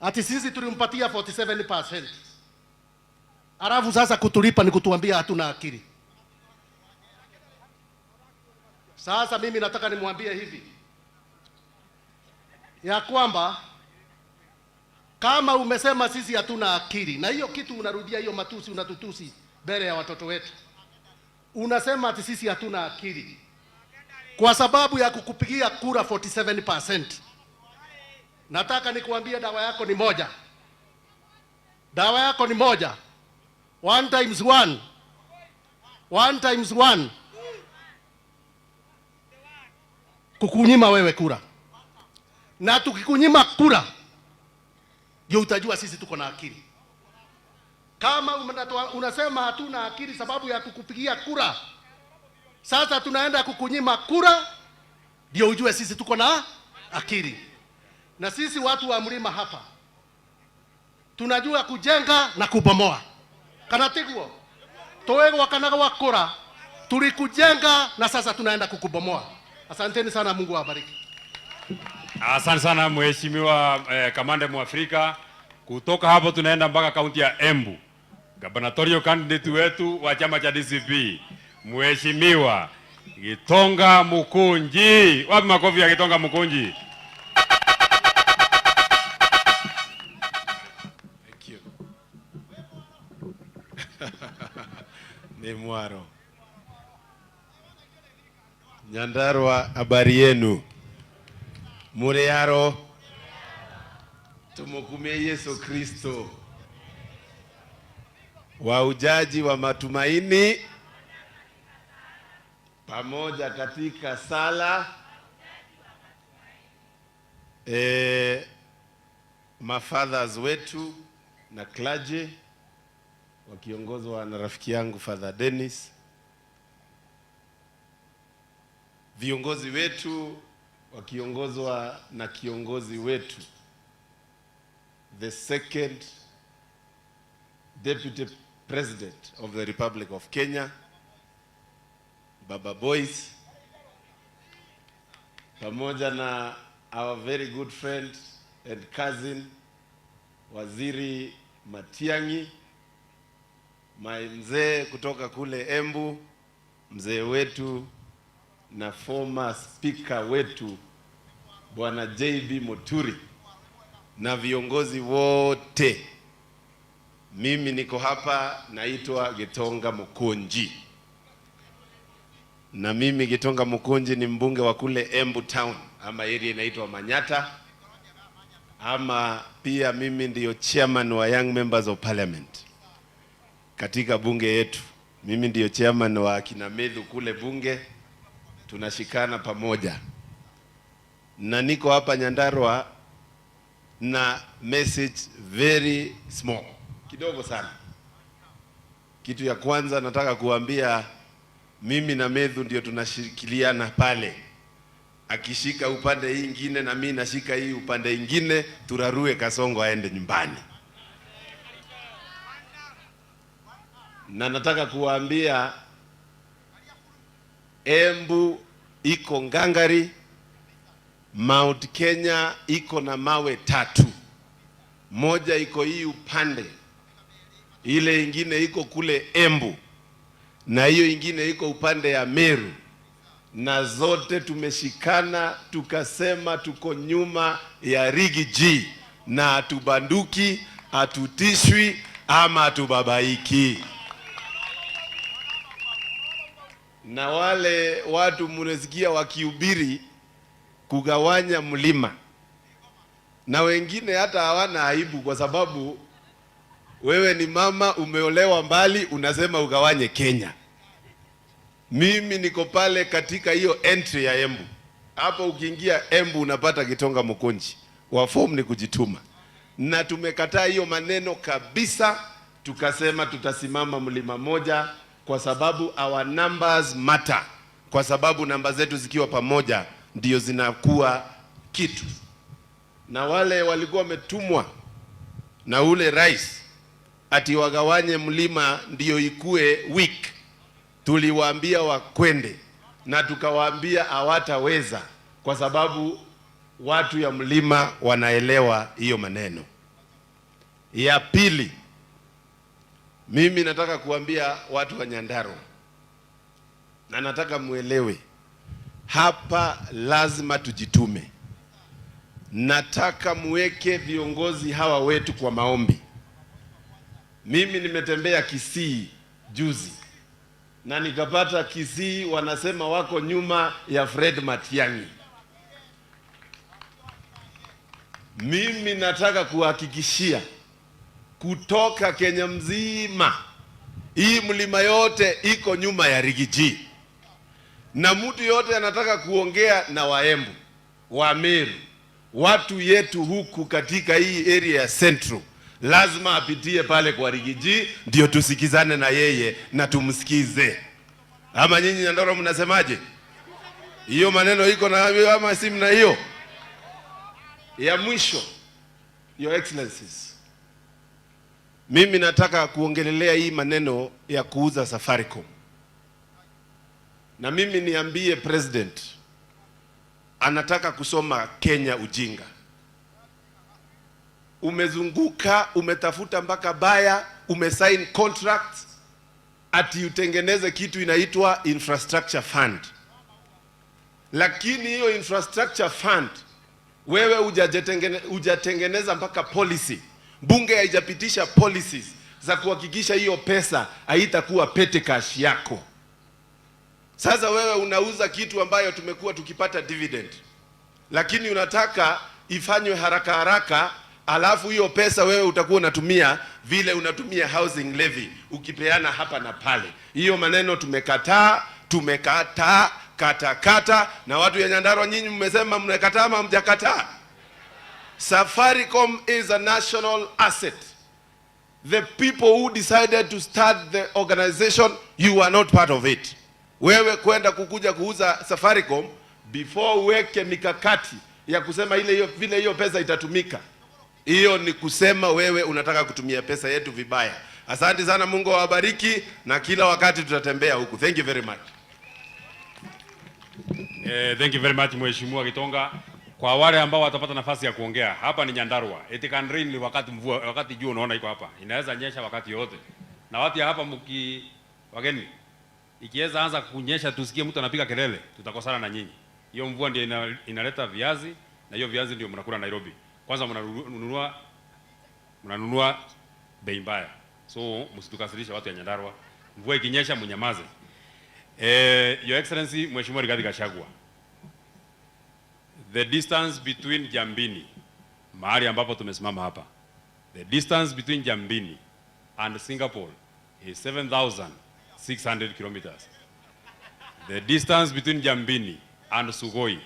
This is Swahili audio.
ati sisi tulimpatia 47%. Alafu sasa kutulipa ni kutuambia hatuna akili. Sasa mimi nataka nimwambie hivi ya kwamba kama umesema sisi hatuna akili, na hiyo kitu unarudia hiyo matusi, unatutusi mbele ya watoto wetu, unasema ati sisi hatuna akili kwa sababu ya kukupigia kura 47%. Nataka nikuambie dawa yako ni moja. Dawa yako ni moja. 1 times 1. 1 times 1. Kukunyima wewe kura. Na tukikunyima kura, ndio utajua sisi tuko na akili. Kama unasema hatuna akili sababu ya kukupigia kura, sasa tunaenda kukunyima kura, ndio ujue sisi tuko na akili. Na sisi watu wa mlima hapa tunajua kujenga na kubomoa. Kanatiguo toego wakanaga wakora, tulikujenga na sasa tunaenda kukubomoa. Asanteni sana, Mungu awabariki. Asante sana mheshimiwa kamanda Mwafrika. Kutoka hapo tunaenda mpaka kaunti ya Embu. Gubernatorial candidate wetu wa chama cha DCP, Mheshimiwa Gitonga Mukunji. Wapi makofi ya Gitonga Mukunji? Thank you. Ni mwaro. Nyandarua, habari yenu? Muriaro. Tumukumie Yesu Kristo. Waujaji wa matumaini pamoja katika sala, mafathers wetu na clergy wakiongozwa na rafiki yangu Father Dennis, viongozi wetu wakiongozwa na kiongozi wetu the second Deputy President of the Republic of Kenya, Baba Boyce, pamoja na our very good friend and cousin Waziri Matiang'i, mzee kutoka kule Embu, mzee wetu na former speaker wetu Bwana JB Muturi, na viongozi wote. Mimi niko hapa, naitwa Gitonga Mukunji. Na mimi Gitonga Mukunji ni mbunge wa kule Embu Town, ama area inaitwa Manyata, ama pia mimi ndiyo chairman wa Young Members of Parliament katika bunge yetu. Mimi ndiyo chairman wa kina Medhu kule bunge, tunashikana pamoja. Na niko hapa Nyandarua na message very small, kidogo sana. Kitu ya kwanza nataka kuambia, mimi na Medhu ndio tunashirikiana pale. Akishika upande hii ingine na mimi nashika hii upande ingine, turarue Kasongo aende nyumbani. Na nataka kuambia Embu iko ngangari, Mount Kenya iko na mawe 3. Moja iko hii upande, ile ingine iko kule Embu, na hiyo ingine iko upande ya Meru. Na zote tumeshikana tukasema tuko nyuma ya Riggy G, na hatubanduki, hatutishwi ama hatubabaiki. Na wale watu mnasikia wakihubiri kugawanya mlima, na wengine hata hawana aibu, kwa sababu wewe ni mama umeolewa mbali, unasema ugawanye Kenya. Mimi niko pale katika hiyo entry ya Embu. Hapo ukiingia Embu unapata Gitonga Mukunji. Wa form ni kujituma. Na tumekataa hiyo maneno kabisa, tukasema tutasimama mlima moja, kwa sababu our numbers matter. Kwa sababu namba zetu zikiwa pamoja ndio zinakuwa kitu. Na wale walikuwa wametumwa na ule rais ati wagawanye mlima ndio ikue weak, tuliwaambia wakwende, na tukawaambia hawataweza, kwa sababu watu ya mlima wanaelewa hiyo maneno. Ya pili, mimi nataka kuambia watu wa Nyandarua, na nataka muelewe hapa lazima tujitume. Nataka muweke viongozi hawa wetu kwa maombi. Mimi nimetembea Kisii juzi na nikapata Kisii wanasema wako nyuma ya Fred Matiang'i. Mimi nataka kuhakikishia kutoka Kenya mzima, hii mlima yote iko nyuma ya Rigiji, na mtu yote anataka kuongea na Waembu, Wameru, watu yetu huku katika hii area ya Central, lazima apitie pale kwa Rigiji ndio tusikizane na yeye na tumsikize. Ama nyinyi Nyandarua mnasemaje? Hiyo maneno iko na ama si mna hiyo? Ya mwisho, Your Excellencies, mimi nataka kuongelelea hii maneno ya kuuza Safaricom. Na mimi niambie President, anataka kusoma Kenya ujinga. Umezunguka, umetafuta mpaka baya, umesign contract ati utengeneze kitu inaitwa infrastructure fund. Lakini hiyo infrastructure fund wewe hujatengeneza mpaka policy. Bunge haijapitisha policies za kuhakikisha hiyo pesa haitakuwa pete cash yako. Sasa wewe unauza kitu ambayo tumekuwa tukipata dividend, lakini unataka ifanywe haraka haraka, alafu hiyo pesa wewe utakuwa unatumia vile unatumia housing levy ukipeana hapa na pale. Hiyo maneno tumekataa kata. Na watu ya Nyandarua, nyinyi mmesema mnakataa ama mjakataa? Safaricom is a national asset. The people who decided to start the organization, you are not part of it. Wewe kwenda kukuja kuuza Safaricom before uweke mikakati ya kusema vile hiyo pesa itatumika, hiyo ni kusema wewe unataka kutumia pesa yetu vibaya. Asante sana, Mungu awabariki, na kila wakati tutatembea huku. Thank you very much. Thank you very much Mheshimiwa Gitonga. Kwa wale ambao watapata nafasi ya kuongea, hapa ni Nyandarua. It can rain wakati mvua, wakati jua unaona iko hapa. Inaweza nyesha wakati yote. Na watu ya hapa wageni, ikiweza anza kunyesha tusikie mtu anapiga kelele, tutakosana na nyinyi. Hiyo mvua ndio inaleta viazi, na hiyo viazi ndio mnakula Nairobi. Kwanza mnanunua bei mbaya. So msitukasirisha watu ya Nyandarua. Mvua ikinyesha mnyamaze. Your Excellency Mheshimiwa Rigathi Gachagua, the distance between Jambini, mahali ambapo tumesimama hapa, the distance between Jambini and Singapore is 7,600 kilometers. The distance between Jambini and Sugoi